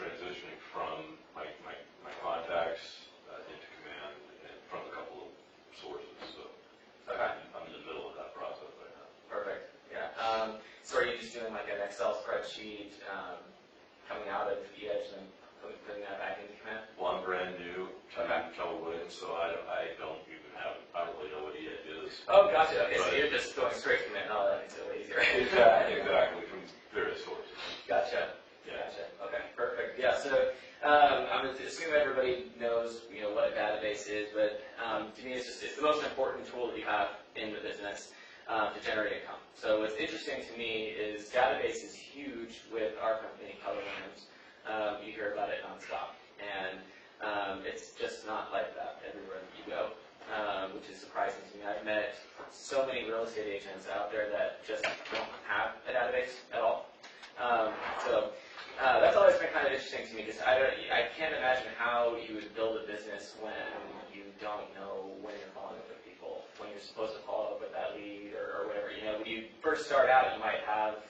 transitioning from my contacts into Command and from a couple of sources. So Okay. I'm in the middle of that process right now. Perfect. Yeah. So are you just doing like an Excel spreadsheet coming out of Edge and putting that back into Command? Well, I'm brand new to Keller Williams, so I don't really know what Edge is. Oh, gotcha. Okay, so you're just going straight from Command. Oh, that makes it way easier. Exactly, from various sources. Gotcha. Yeah. Gotcha. Okay, perfect. Yeah, so I'm assuming everybody knows, what a database is, but to me, it's the most important tool that you have in the business to generate income. So what's interesting to me is database is huge with our company, Keller Williams. You hear about it nonstop, and it's just not like that everywhere that you go, which is surprising to me. I've met so many real estate agents out there that just don't have a database at all. That's always been kind of interesting to me because I can't imagine how you would build a business when you don't know when you're following up with people, when you're supposed to follow up with that lead or whatever. When you first start out, you might have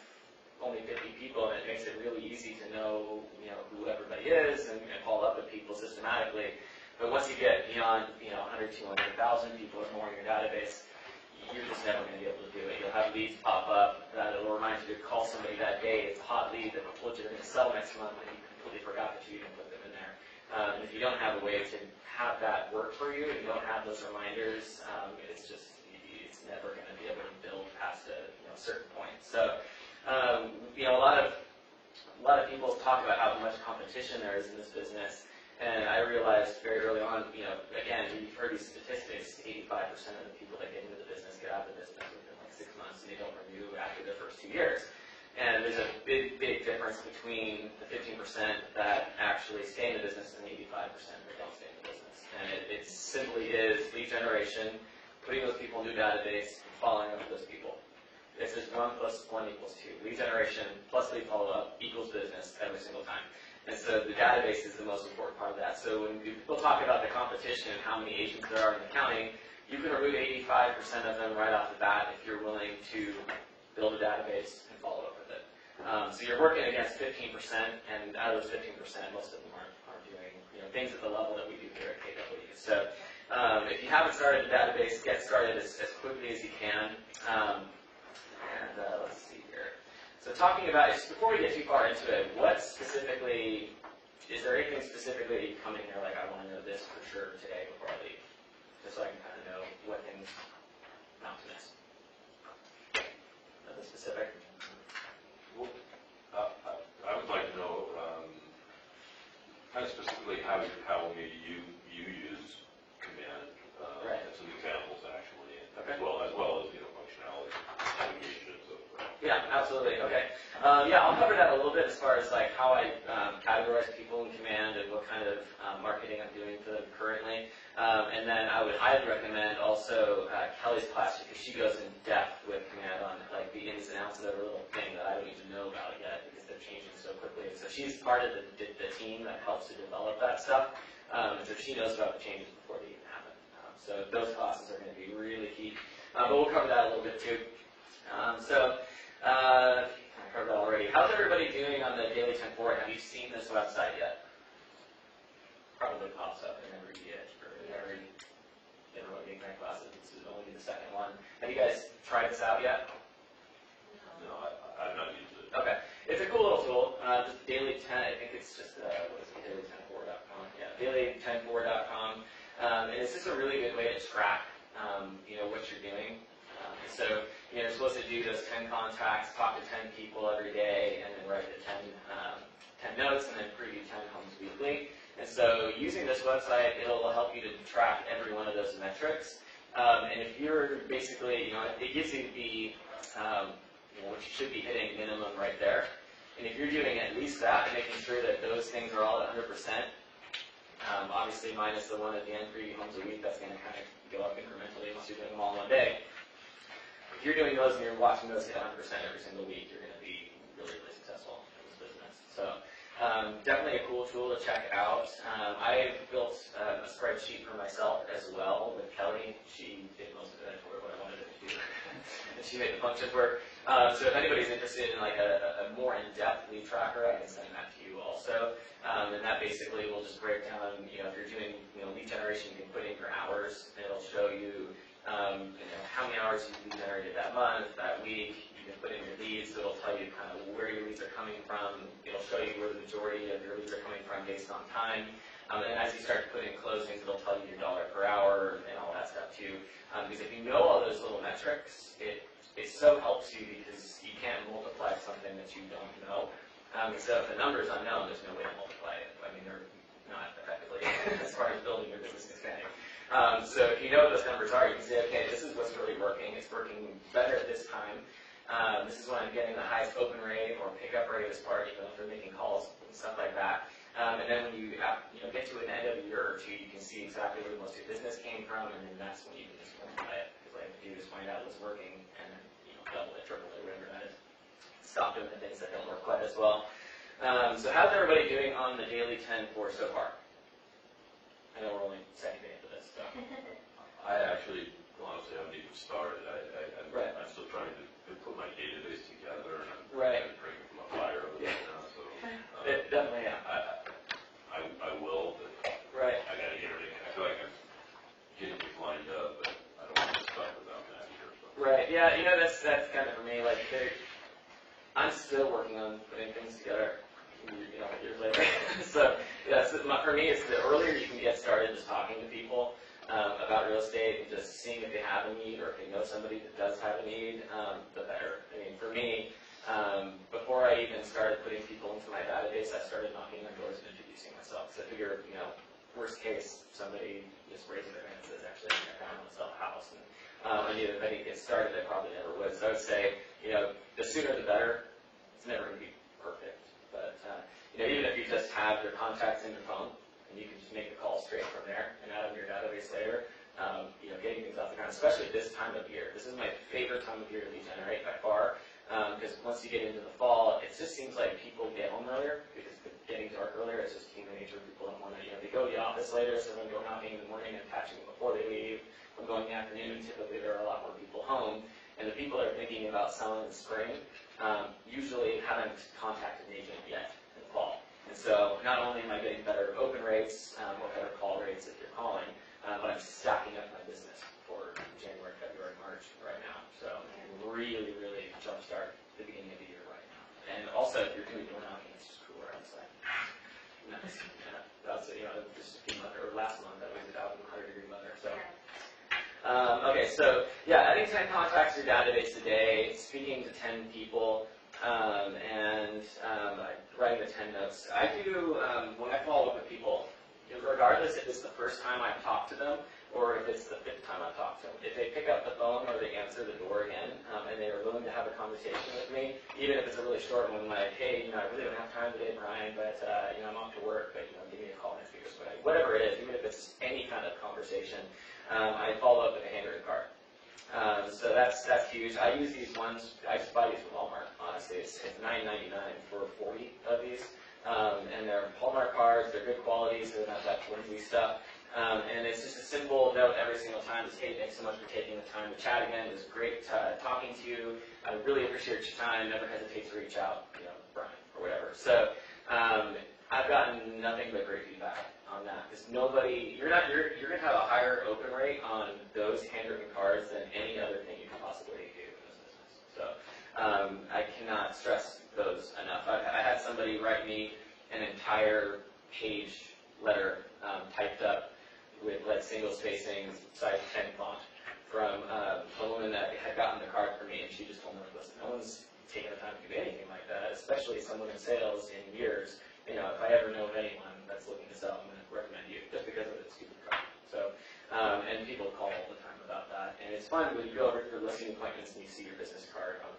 only 50 people, and it makes it really easy to know, who everybody is and follow up with people systematically. But once you get beyond, 100, 200,000 people or more in your database, you're just never going to be able to do it. You'll have leads pop up that will remind you to call somebody that day. It's a hot lead that told you they're going to sell next month, and you completely forgot that you even put them in there. And if you don't have a way to have that work for you, and you don't have those reminders, it's never going to be able to build past a certain point. So, a lot of people talk about how much competition there is in this business. And I realized very early on, again, you've heard these statistics, 85% of the people that get into the business get out of the business within like 6 months, and they don't renew after their first 2 years. And there's a big, big difference between the 15% that actually stay in the business and the 85% that don't stay in the business. And it simply is lead generation, putting those people in a new database, and following up with those people. This is 1 + 1 = 2. Lead generation plus lead follow-up equals business every single time. And so the database is the most important part of that. So when people talk about the competition and how many agents there are in the county, you can remove 85% of them right off the bat if you're willing to build a database and follow up with it. So you're working against 15%, and out of those 15%, most of them aren't doing things at the level that we do here at KW. So if you haven't started a database, get started as quickly as you can. Let's see here. So talking about, before we get too far into it, is there anything specifically coming here, like I want to know this for sure today before I leave, just so I can kind of know what things not to miss? Nothing specific? Well, I would like to know kind of specifically how you use Command, right. and some examples actually, okay. as well as functionality, navigation, and so forth. Yeah, absolutely. Okay. I'll cover that a little bit as far as like how I categorize people in Command and what kind of marketing I'm doing for them currently. And then I would highly recommend also Kelly's class, because she goes in depth with Command on like the ins and outs of every little thing that I don't even know about yet because they're changing so quickly. So she's part of the team that helps to develop that stuff. And so she knows about the changes before they even happen. So those classes are going to be really key. But we'll cover that a little bit too. I covered that already. How's everybody doing on the Daily 10 Forward? Have you seen this website yet? Probably pops up in every remote Ignite classes. This is only the second one. Have you guys tried this out yet? No, I've not used it. Okay. It's a cool little tool. Just Daily 10, I think it's just, daily10forward.com. Yeah, daily10forward.com. And it's just a really good way to track, what you're doing. So, you're supposed to do those 10 contacts, talk to 10 people every day, and then write the 10 notes, and then preview 10 homes weekly. And so, using this website, it'll help you to track every one of those metrics. And if you're basically, it gives you the, what you should be hitting minimum right there. And if you're doing at least that, and making sure that those things are all at 100%, obviously minus the one at the end, preview homes a week, that's going to kind of go up incrementally unless you're doing them all in one day. If you're doing those and you're watching those hit 100% every single week, you're going to be really, really successful in this business. So definitely a cool tool to check out. I built a spreadsheet for myself as well with Kelly. She did most of it for what I wanted it to do, and she made the functions work. So if anybody's interested in like a more in-depth lead tracker, I can send that to you also. that basically will just break down, if you're doing, lead generation, you can put in your hours, and it'll show you, how many hours you lead generated that month, that week. You can put in your leads, so it'll tell you kind of where your leads are coming from. It'll show you where the majority of your leads are coming from based on time. And as you start to put in closings, it'll tell you your dollar per hour and all that stuff too. Because if you know all those little metrics, it so helps you because you can't multiply something that you don't know. So if the number is unknown, there's no way to multiply it. I mean, they're not effectively as far as building your business expanding. So if you know what those numbers are, you can say, okay, this is what's really working. It's working better at this time. This is when I'm getting the highest open rate or pickup rate as part, if they're making calls and stuff like that. And then when you get to an end of a year or two, you can see exactly where most of your business came from, and then that's when you can just multiply it. Because all you have to do is find out what's working, and then double it, triple it, whatever that is. Stop doing the things that don't work quite as well. So how's everybody doing on the daily 10-4 so far? I know we're only second day into this, so. I actually honestly haven't even started. I'm still trying to put my database together, and I'm drinking from a fire over there now. So definitely, yeah. I will, but I got to get everything. I feel like I'm getting things lined up, but I don't want to start without that either. So. Right. Yeah. That's kind of for me. Like, I'm still working on putting things together. Years later. So for me, it's the earlier you can get started just talking to people about real estate and just seeing if they have a need or if they know somebody that does have a need, the better. I mean, for me, before I even started putting people into my database, I started knocking on doors and introducing myself. So I figure, worst case, somebody just raises their hand and says, actually, I want to sell a house. And I knew if I didn't get started, I probably never would. So I would say, the sooner the better. It's never going to be perfect. But, even if you just have your contacts in your phone, and you can just make a call straight from there and add them to your database later, getting things off the ground, especially this time of year. This is my favorite time of year to lead generate by far, because once you get into the fall, it just seems like people get home earlier, because it's getting dark earlier. It's just human nature. People don't want to, they go to the office later, so they're going knocking in the morning and attaching before they leave. When going in the afternoon, typically there are a lot more people home. And the people that are thinking about selling in the spring usually haven't contacted an agent yet in the fall. And so not only am I getting better open rates or better call rates if you're calling, but I'm stacking up my business for January, February, March right now. So really, really jumpstart the beginning of the year right now. And also, if you're doing door knocking, it's just cooler outside. Nice. That was, just a few months, or last month, that was about 100-degree weather. So. Okay, so adding 10 contacts to your database today, speaking to 10 people, and writing the 10 notes. I do, when I follow up with people, regardless if it's the first time I've talked to them or if it's the 5th time I've talked to them, if they pick up the phone or they answer the door again, and they are willing to have a conversation with me, even if it's a really short one, like, hey, I really don't have time today, Brian, but I'm off to work, but give me a call next week or something. Whatever it is, even if it's any kind of conversation, I follow up with a handwritten card. So that's huge. I use these ones. I just buy these from Walmart. Honestly, it's $9.99 for 40 of these, and they're Hallmark cards. They're good quality, so they're not that flimsy stuff. And it's just a simple note every single time. It's, hey, thanks so much for taking the time to chat again. It was great talking to you. I really appreciate your time. Never hesitate to reach out, Brian or whatever. So I've gotten nothing but great feedback on that, because you're going to have a higher open rate on those handwritten cards than any other thing you can possibly do in this business. So I cannot stress those enough. I had somebody write me an entire page letter typed up with single spacing, size 10 font from a woman that had gotten the card from me, and she just told me, listen, no one's taken the time to do anything like that, especially someone in sales in years. If I ever know of anyone that's looking to sell, I'm going to recommend you, just because of the stupid card. So, and people call all the time about that. And it's fun when you go over to listing appointments and you see your business card on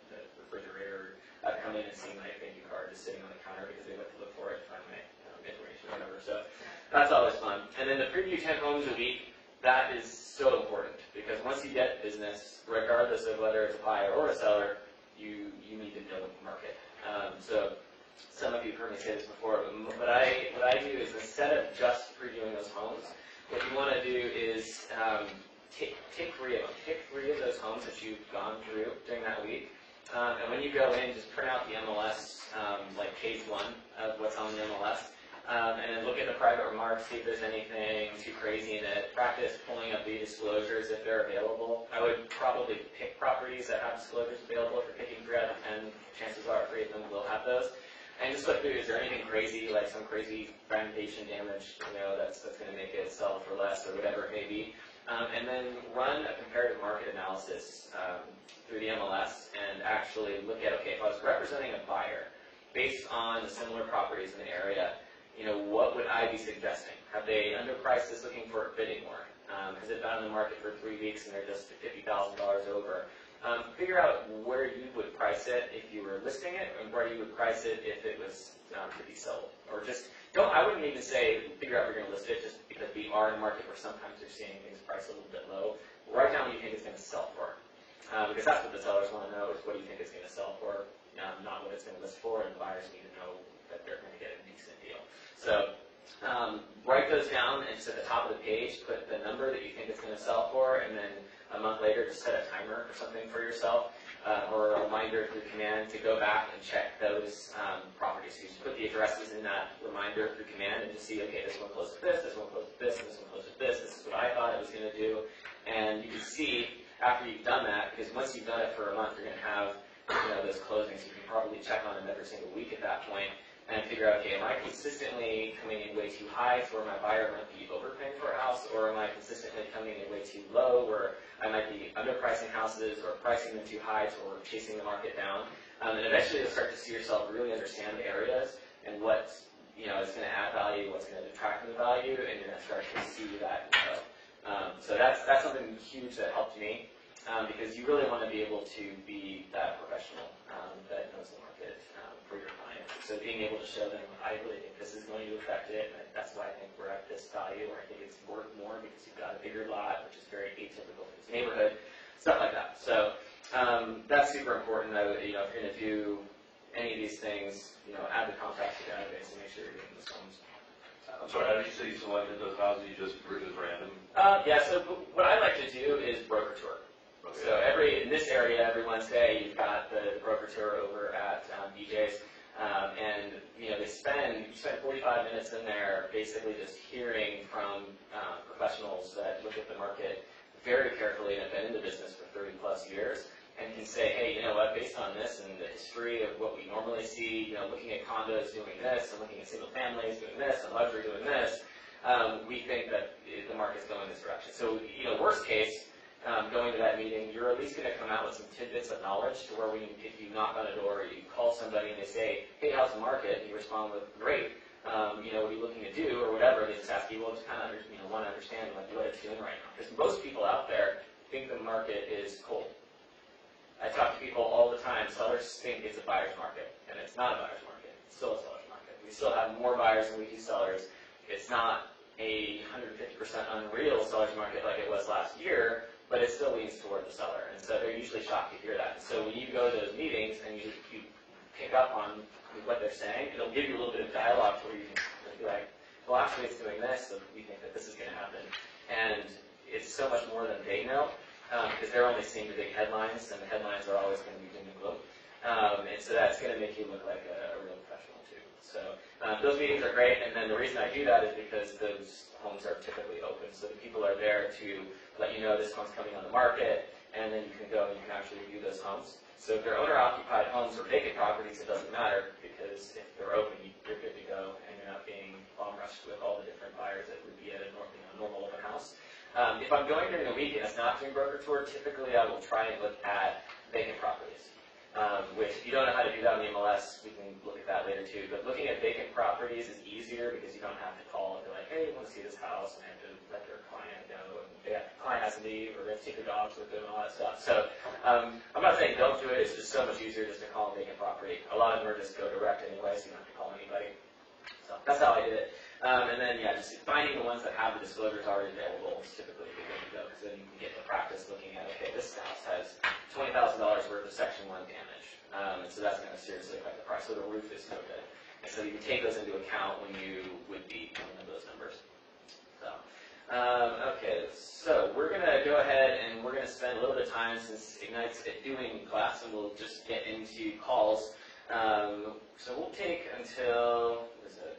the refrigerator. I've come in and seen my thank you card just sitting on the counter because they went to look for it to find my information or whatever. So that's always fun. And then the preview 10 homes a week, that is so important, because once you get business, regardless of whether it's a buyer or a seller, you need to know the market. So some of you have heard me say this before, but what I do is, instead of just previewing those homes, what you want to do is take 3 of them. Pick 3 of those homes that you've gone through during that week. And when you go in, just print out the MLS, like page 1 of what's on the MLS, and then look at the private remarks, see if there's anything too crazy in it. Practice pulling up the disclosures if they're available. I would probably pick properties that have disclosures available. If you're picking 3 out of 10, chances are 3 of them will have those. And just look through, is there anything crazy, like some crazy fragmentation damage, that's going to make it sell for less or whatever it may be. And then run a comparative market analysis through the MLS and actually look at, okay, if I was representing a buyer based on the similar properties in the area, what would I be suggesting? Have they underpriced this looking for it bidding more? Has it been on the market for 3 weeks and they're just $50,000 over? Figure out where you would price it if you were listing it, and where you would price it if it was to be sold. Or just I wouldn't even say figure out where you're going to list it, just because we are in a market where sometimes you're seeing things priced a little bit low. Write down what you think it's going to sell for, because that's what the sellers want to know, is what do you think it's going to sell for, not what it's going to list for, and the buyers need to know that they're going to get a decent deal. So write those down, and just at the top of the page, put the number that you think it's going to sell for, and then a month later, just set a timer or something for yourself, or a reminder through command to go back and check those properties. So you just put the addresses in that reminder through command and just see, okay, this one closed with this one closed with this one closed with this is what I thought it was going to do. And you can see, after you've done that, because once you've done it for a month, you're going to have those closings. You can probably check on them every single week at that point, and figure out, okay, am I consistently coming in way too high to where my buyer might be overpaying for a house, or am I consistently coming in way too low where I might be underpricing houses or pricing them too high to where we're chasing the market down? And eventually you'll start to see yourself really understand the areas and what is going to add value, what's going to detract from the value, and you're going to start to see that grow. So that's something huge that helped me, because you really want to be able to be that professional that knows the market for your client. So being able to show them, I really think this is going to affect it, and that's why I think we're at this value, or I think it's worth more because you've got a bigger lot, which is very atypical for this neighborhood, stuff like that. So that's super important. If you're going to do any of these things, add the contacts to the database and make sure you're getting those homes. I'm sorry, how did you say you selected those houses? You just drew it random? Yeah, so what I like to do is broker tour. Okay. So in this area, every Wednesday, you've got the broker tour over at BJ's. And you spend 45 minutes in there basically just hearing from professionals that look at the market very carefully and have been in the business for 30 plus years, and can say, hey, you know what, based on this and the history of what we normally see, looking at condos doing this, and looking at single families doing this, and luxury doing this, we think that the market's going this direction. So, worst case, going to that meeting, you're at least going to come out with some tidbits of knowledge to where if you knock on a door, or you call somebody and they say, hey, how's the market? And you respond with, great, what are you looking to do, or whatever. They just ask you, well, just kind of want to understand what it's doing right now. Because most people out there think the market is cold. I talk to people all the time. Sellers think it's a buyer's market, and it's not a buyer's market. It's still a seller's market. We still have more buyers than we do sellers. It's not a 150% unreal seller's market like it was last year, but it still leans toward the seller, and so they're usually shocked to hear that. And so when you go to those meetings and you pick up on what they're saying, it'll give you a little bit of dialogue where you can be like, well, actually it's doing this, so we think that this is going to happen. And it's so much more than they know, because they're only seeing the big headlines, and the headlines are always going to be doom and gloom. And so that's going to make you look like a real professional too. So those meetings are great, and then the reason I do that is because those homes are typically open, so the people are there to let you know this home's coming on the market, and then you can go and you can actually view those homes. So if they're owner-occupied homes or vacant properties, it doesn't matter, because if they're open, you're good to go, and you're not being bomb-rushed with all the different buyers that would be at a normal open house. If I'm going during the week and it's not doing broker tour, typically I will try and look at vacant properties. Which, if you don't know how to do that on the MLS, we can look at that later too. But looking at vacant properties is easier because you don't have to call and be like, hey, you want to see this house, and they have to let their client know, and the client has to leave, or they have to take their dogs with them, and all that stuff. So I'm not saying don't do it. It's just so much easier just to call a vacant property. A lot of them are just go direct anyway, so you don't have to call anybody. So that's how I did it. And then, yeah, just finding the ones that have the disclosures already available is typically the way to go, because then you can get to practice looking at, okay, this house has $20,000 worth of Section 1 damage. And so that's going to seriously affect the price. So the roof is no good. And so you can take those into account when you would be coming up those numbers. So, okay, so we're going to go ahead and we're going to spend a little bit of time, since Ignite's doing class, and we'll just get into calls. So we'll take until, what is it?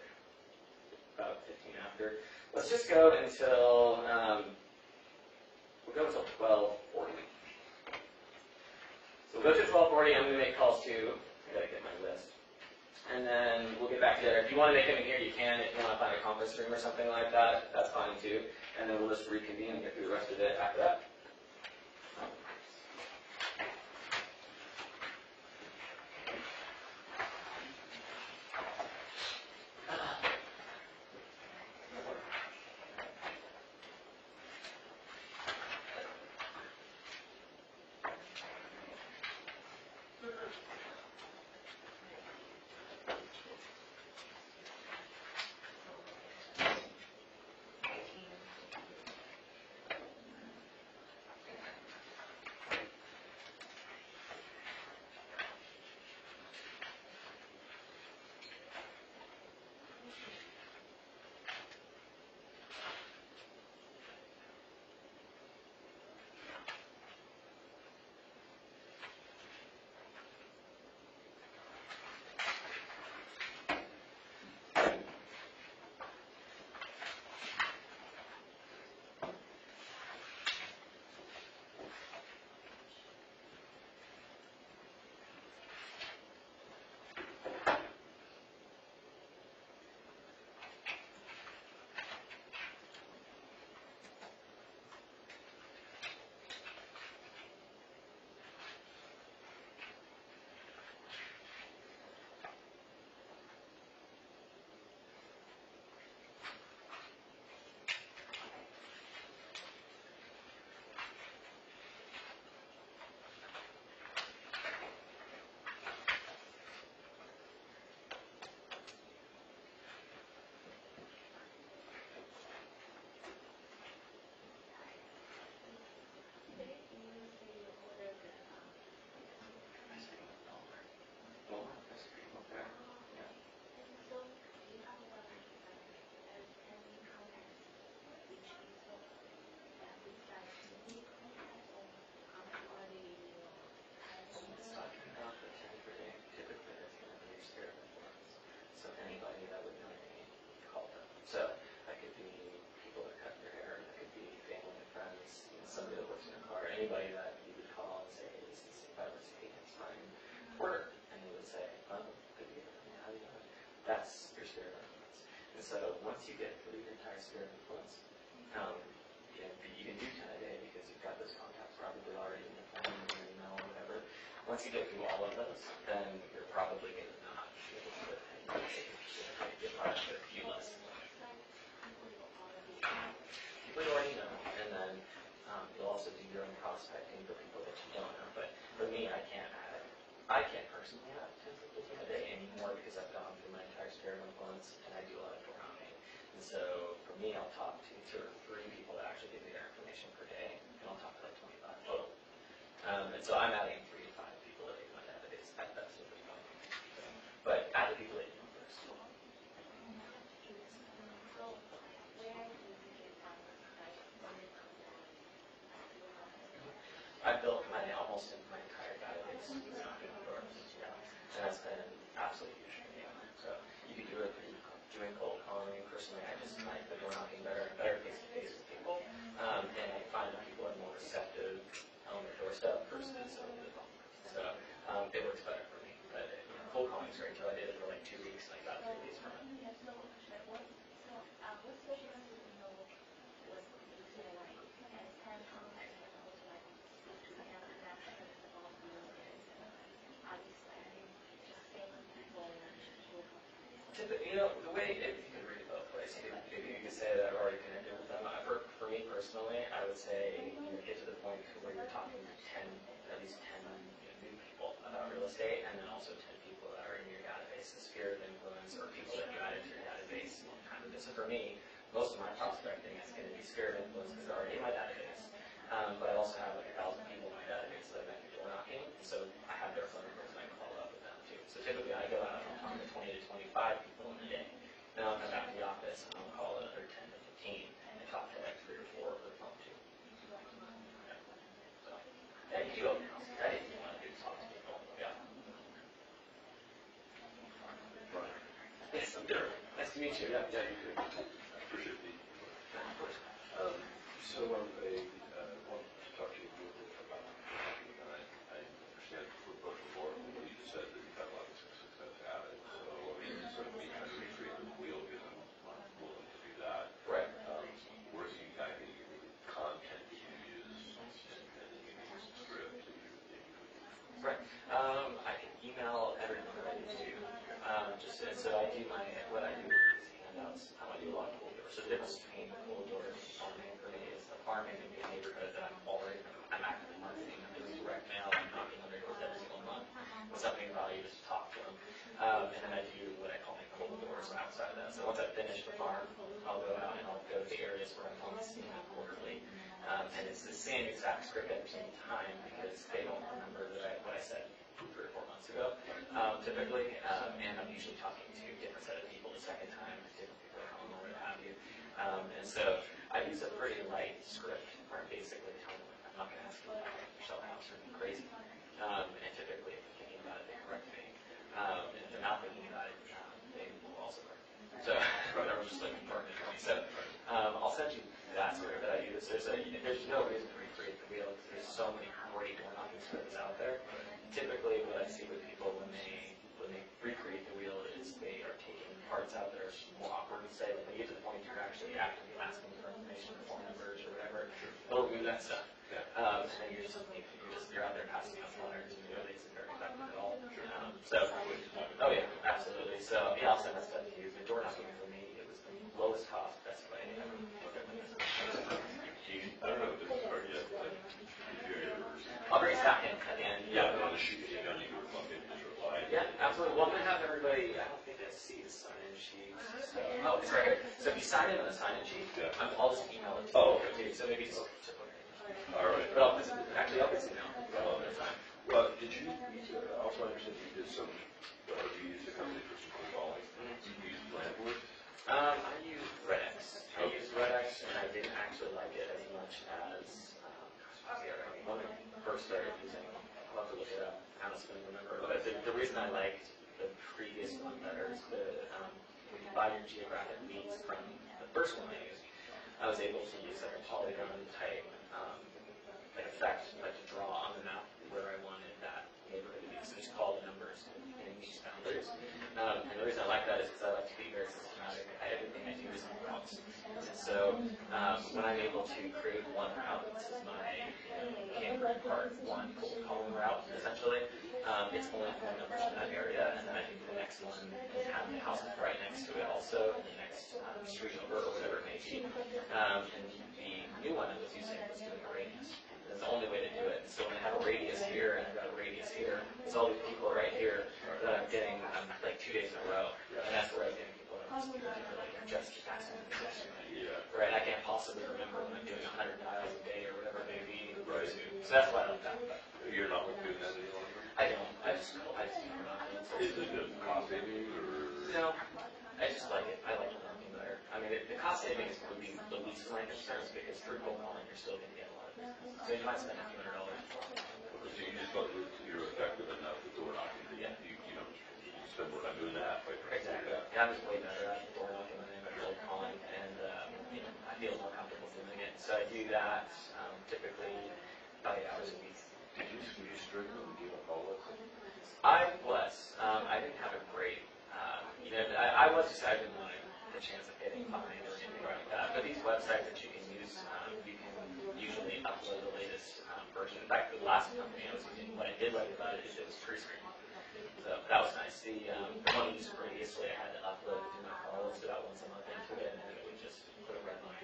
after. Let's just go until, we'll go until 12:40. So we'll go to 12:40, I'm going to make calls too. I gotta get my list. And then we'll get back together. If you want to make them in here, you can. If you want to find a conference room or something like that, that's fine too. And then we'll just reconvene and get through the rest of it after that. So that could be people that cut their hair, that could be family and friends, somebody that works in a car, anybody that you would call and say, hey, this is if I was it's my porter, and you would say, oh, good to hear from you, how do you know? That's your sphere of influence. And so once you get through your entire sphere of influence, you can do 10 a day because you've got those contacts probably already in your phone or your email or whatever. Once you get through all of those, then you're probably going to not be able to get by with a few less. People you already know, and then you'll also do your own prospecting for people that you don't know. But for me, I can't personally have 10 people a day anymore because I've gone through my entire sphere of influence and I do a lot of door knocking. And so for me, I'll talk to 2 or 3 people that actually give me their information per day, and I'll talk to like 25 total. And so I'm adding 3 to 5 people a day to my database at best at this point. But add the people that you know first. I've built almost my entire database knocking on doors. Yeah. And that's been absolutely huge for me. So you can do it through doing cold calling. Personally, I just like the door knocking better and better face to face with people. And I find that people are more receptive on their doorstep versus over the phone. So it works better for me. But cold calling is great until I did it for like 2 weeks and I got 3 weeks from it. The way, if you could read it both ways, if you could say that I've already connected with them, for me personally, I would say get to the point where you're talking to at least 10 new people about real estate, and then also 10 people that are in your database, the sphere of influence, or people that you added to your database. So for me, most of my prospecting is going to be sphere of influence because they're already in my database. But I also have like 1,000 people in my database that I met door knocking, so I have their phone numbers and I can follow up with them too. So typically I go out and I'll talk to 20 to 25 people in a day. Then I'll come back to the office and I'll call another 10 to 15 and talk to like 3 or 4 over the phone too. So, yeah, you do open house. That is what you want to do, talk to people. Yeah. Yes, I'm there. Nice to meet you. Yeah, you too. Appreciate the. So I want to talk to you a little bit about parking, and I understand from both before, you just said that you've had a lot of success at it. So, I mean, sort of me trying to recreate the wheel, because I'm willing to do that. Right. Where do you kind of get your content that you use, and then you use the script that you Right. I can email everything that I need to. So I do what I do is handouts. I do a lot of cold doors. So the difference between cold doors and farming for me is the farming in a neighborhood that I'm actively marketing. I'm doing direct mail. I'm knocking on their doors every single month. When something of value, just talk to them. And then I do what I call my cold doors outside of that. So once I finish the farm, I'll go out and I'll go to the areas where I'm only seeing them quarterly. And it's the same exact script every single time because they don't remember what I said 3 or 4 months ago, typically. And I'm usually talking to a different set of people the second time, different people at home or what have you. And so I use a pretty light script where I'm basically telling them I'm not going to ask you to sell a house or be crazy. And typically, if they're thinking about it, they correct me. And if they're not thinking about it, they will also correct me. So I'm just like burn it. So I'll send you that script that I use. There's no reason to recreate the wheel because there's so many great door knocking scripts out there. Typically, what I see with people when they recreate the wheel is they are taking parts out that are more awkward to say. When they get to the point you're actually actively asking for information, or phone numbers, or whatever, they'll remove that stuff. And then you're out there passing out flyers, and it isn't very effective at all. Oh yeah, absolutely. So yeah, I'll send that stuff to you. The door knocking for me, it was the lowest cost, best way ever. I don't know if this is hard yet, but if you're ever. I'll bring it back in at the end. Yeah, but on the sheet, if you don't need to reflect it, just reply. Yeah, absolutely. Well, I'm going to have everybody, I don't think I see the sign-in sheet. So, oh, it's right here. So if you sign in on the sign-in sheet, I'll just email it to you. Oh, okay. So maybe just All right. But I'll just email. Well, did you also understand you did some, you used a company for some cold calling? Did you use Landwood? I used Redex. And I didn't actually like it as much as when I first started using it. I'll have to look it up. I honestly don't remember. But the reason I liked the previous one better is when you buy your geographic leads from the first one I used, I was able to use like a polygon type effect, like to draw on the map where I wanted that neighborhood to be. So just call the numbers in these boundaries. And the reason I like that is because I like to be very systematic. Everything I do is on routes. And so when I'm able to create one route, this is my Cambridge Part 1 cold calling route, essentially. It's only phone numbers in that area, and then I can do the next one and have the houses right next to it also, and the next street over, or whatever it may be. And the new one I was using was doing a radius. That's the only way to do it. So when I have a radius here and I've got a radius here, it's all these people right here that I'm getting like 2 days in a row. And that's where I'm getting people that are just passing the position. Right? I can't possibly remember when I'm doing 100 dials a day or whatever it may be. So that's why I like that. You're not doing that any longer? I don't. I just do it. Is it a cost saving or? No. I just like it. I like the marketing better. I mean, the cost savings would be the least of my concerns because through cold calling, you're still going to get a lot of business. So you might spend a few $100. Because you just thought that you're effective enough with door knocking. Yeah. You spend more time doing that. Exactly. Yeah, I'm just way better at door knocking than I am at cold calling, and I feel more comfortable doing it. So I do that typically about 8 hours a week. Did you use Strickland and give a follow-up? I was. I didn't have a great. I was just. I didn't want the chance of getting fined or anything like that. But these websites that you can use, you can usually upload the latest version. In fact, the last company I was using, what I did like about it is it was pre-screen. So that was nice. The one I used previously, I had to upload it to my calls about once a month into it, and then it would just put a red line.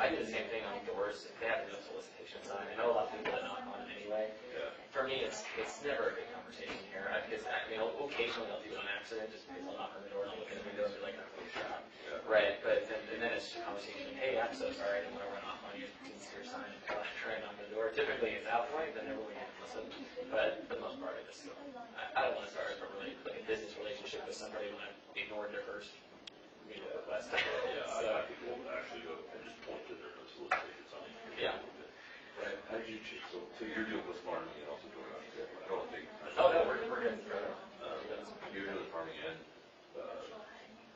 I do the same thing on doors. If they have no solicitation sign, I know a lot of people that knock on it anyway. Yeah. For me, it's never a good conversation here. Because occasionally I'll do it on accident, just because I'll knock on the door and I'll look in the window and be like, "Oh, shot." Yeah. Right? But then it's just a conversation. Hey, I'm so sorry. I didn't want to run off on you. Didn't see your sign until I tried on the door. Typically, it's out point, then they're willing to listen. But for the most part, I don't want to start a business relationship with somebody when I've ignored their first request. I think we'll actually go and just point to their solicitation sign. Yeah. Right. How did you choose? So you're doing this farming and also door knocking. I don't think. Oh no, we're good. You're doing farming and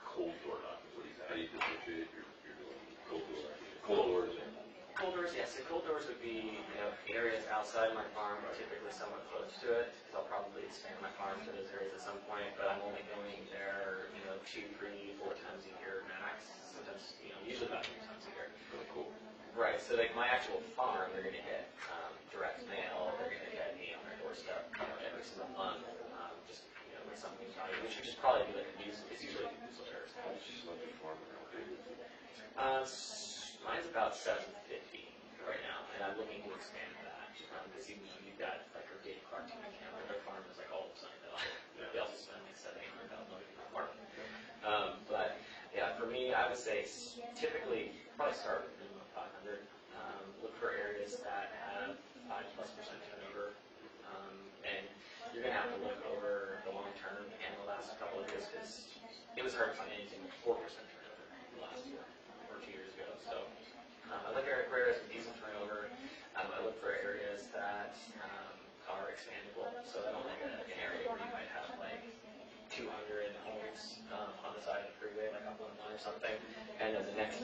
cold door knocking. Yeah, so cold doors would be, areas outside my farm, typically somewhat close to it, because I'll probably expand my farm to those areas at some point, but I'm only going there, 2, 3, 4 times a year max. Sometimes, usually about 3 times a year. Really cool. Right, so like my actual farm, they're going to get direct mail, they're going to get me on their doorstep, every single month, just, with something valuable, which would just probably be like it's usually a newsletter. Mine's about 750 right now, and I'm looking to expand that. Because you've got like a big cartoon camera. Their farm is like all of a sudden they also spend like $700,000 on the farm. But yeah, for me, I would say typically probably start with minimum 500. Look for areas that have 5+% turnover, and you're gonna have to look over the long term and the last couple of years because it was hard to find anything with 4% turnover last year or 2 years ago. So I look for areas with decent turnover. I look for areas that are expandable. So I don't like an area where you might have like 200 homes on the side of the freeway, like up on one or something, and then the next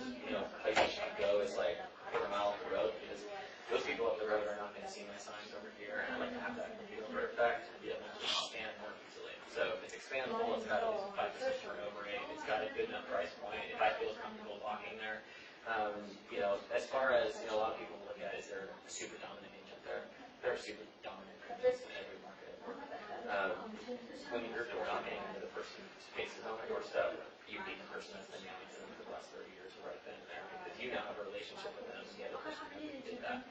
place you should go is like a quarter mile up the road because those people up the road are not going to see my signs over here, and I like to have that over effect and be able to expand more easily. So if it's expandable, it's got at least a 5% turnover rate. It's got a good enough price point. If I feel comfortable walking there, as far as a lot of people look at, is there a super dominant agent there? There are super dominant agents in every market. When you're door knocking and the person faces on the doorstep, you beat the person that's been knocking them for the last 30 years right then and there because you now have a relationship with them and the other person did that.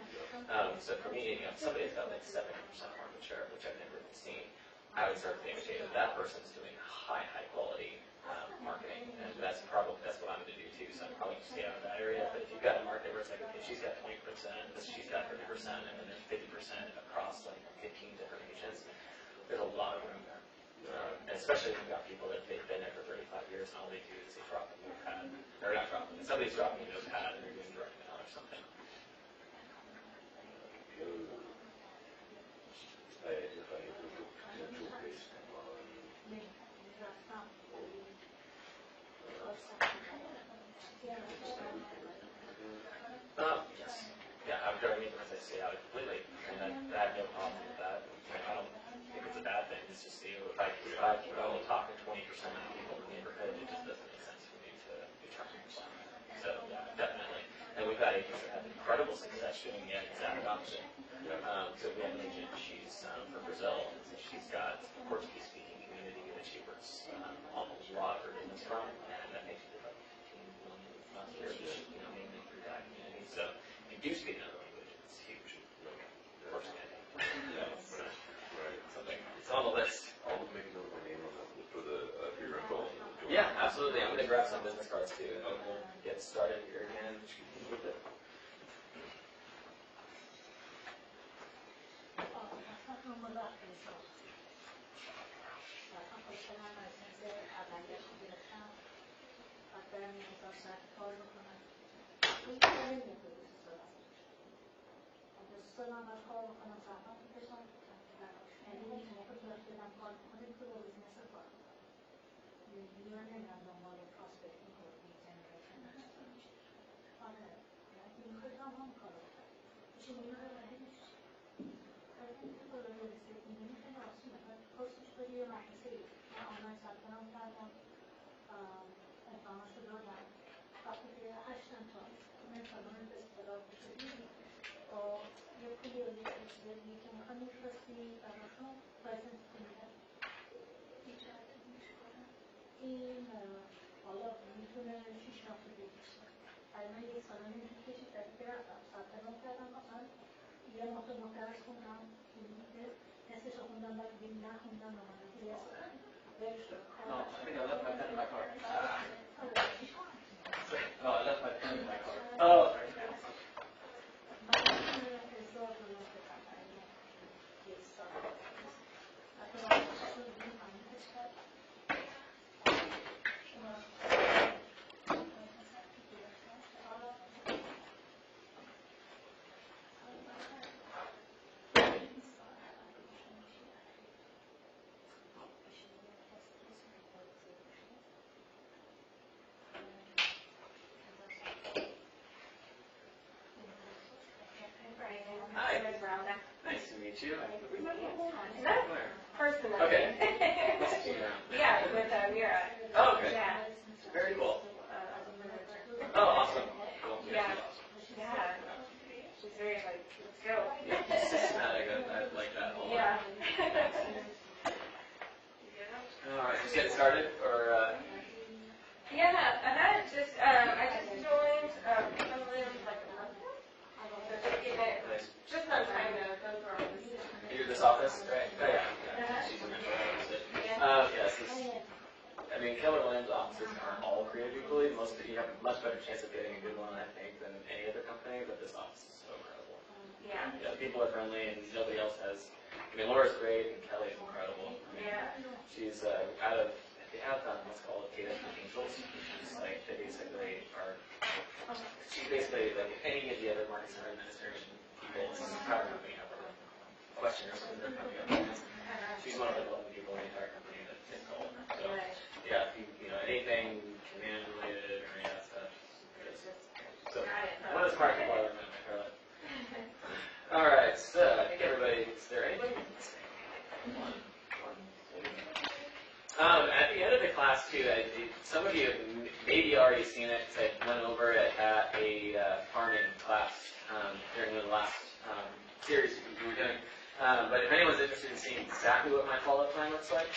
So for me, if somebody's got like 70% market share, which I've never even seen, I would start to think, okay, that person's doing high quality marketing, and that's what I'm going to do too. So I'm probably going to stay out of that area. But if you've got a market where it's like, okay, she's got 20%, she's got 30%, and then there's 50% across like 15 different agents, there's a lot of room there. And especially if you've got people that they've been there for 35 years and all they do is they drop a notepad, or not drop it, somebody's dropping a notepad and they're doing direct mail or something. Yes. Yeah, I'm driving as I say out completely, and I have no problem with that. I don't think it's a bad thing. It's just if I can only talk to 20% of the people in the neighborhood, it just doesn't make sense for me to be trying to find. So yeah, definitely. And we've had agents that have incredible success doing the exact opposite. So we have an agent, she's from Brazil, and she's got a Portuguese-speaking community that she works almost a lot of her business from, and that makes it about 15 million last year, mainly through that community. So if you do speak another language, it's huge. Of course, something. It's on the list. I'll make a note of my name for your info. Yeah, absolutely. I'm going to grab some business cards too, and we'll get started here again with it. No, I think I left my pen in my car. No, I left my pen in my car. Oh. Just getting started, or? Yeah, I just joined Cumberland like a month ago. So just on time to go through all this. You're this office, right? Oh, yeah. She's in the yes. I mean, Keller Williams offices aren't all created equally. Most of you have a much better chance of getting a good one, I think, than any other company. But this office is so incredible. Yeah. Yeah, the people are friendly, and nobody else has. I mean, Laura's great, and Kelly's incredible. I mean, she's out of. They have what's called Data Angels, which is like they basically are. She's basically like any of the other market center administration people. This is a power company have a question or something they're coming up. She's one of the 11 people in the entire company that can call. So yeah, you know anything command related or any of that stuff. So one of the smart people I ever met in my Charlotte. All right, so I think everybody. Is there anybody? At the end of the class too, some of you have maybe already seen it because I went over it at a farming class during the last series we were doing. But if anyone's interested in seeing exactly what my follow-up plan looks like,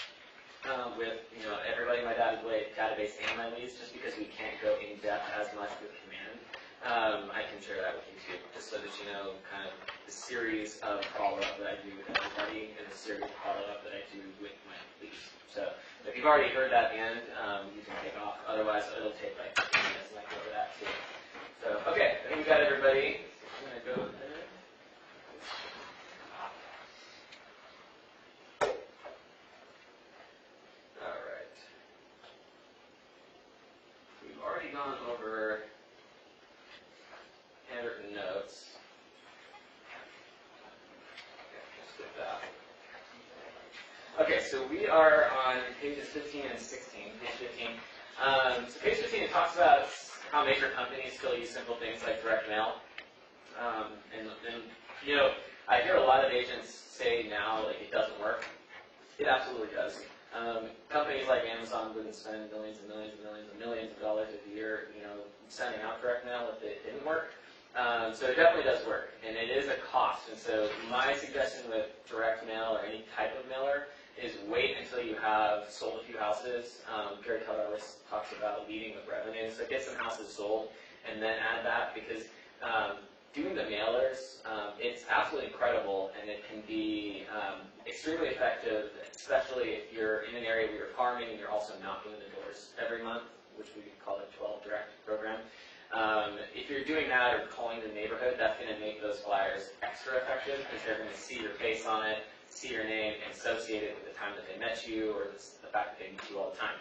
with everybody in my database and my leads, just because we can't go in depth as much with command, I can share that with you too, just so that you know kind of the series of follow-up that I do with everybody and the series of follow-up that I do with my leads. So if you've already heard that at the end, you can take off. Otherwise, it'll take like 15 minutes and I can go over that too. So, okay, I think we got everybody. I'm going to go ahead. All right. We've already gone over handwritten notes. Okay, let's skip that. Okay, so we are on pages 15 and 16. Page 15. So page 15 talks about how major companies still use simple things like direct mail. And I hear a lot of agents say now like it doesn't work. It absolutely does. Companies like Amazon wouldn't spend millions and millions and millions and millions of dollars a year, sending out direct mail if it didn't work. So it definitely does work, and it is a cost. And so my suggestion with direct mail or any type of mailer is wait until you have sold a few houses. Gary Keller always talks about leading with revenue. So get some houses sold and then add that, because doing the mailers, it's absolutely incredible, and it can be extremely effective, especially if you're in an area where you're farming and you're also knocking on the doors every month, which we call the 12 Direct program. If you're doing that or calling the neighborhood, that's going to make those flyers extra effective because they're going to see your face on it, see your name, and associate it with the time that they met you or the fact that they meet you all the time.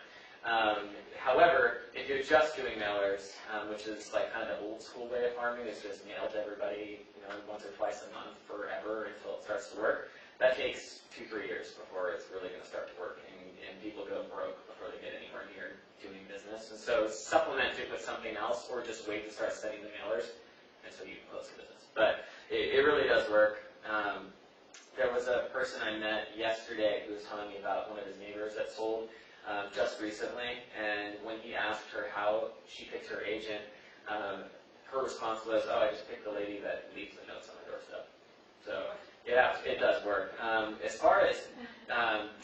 However, if you're just doing mailers, which is like kind of the old school way of farming, is just mail to everybody, once or twice a month forever until it starts to work, that takes 2-3 years before it's really going to start to work, and people go broke before they get anywhere near doing business. And so supplement it with something else, or just wait to start sending the mailers until you close the business. But it really does work. There was a person I met yesterday who was telling me about one of his neighbors that sold just recently, and when he asked her how she picked her agent, her response was, "Oh, I just picked the lady that leaves the notes on the doorstep." So yeah, it does work. As far as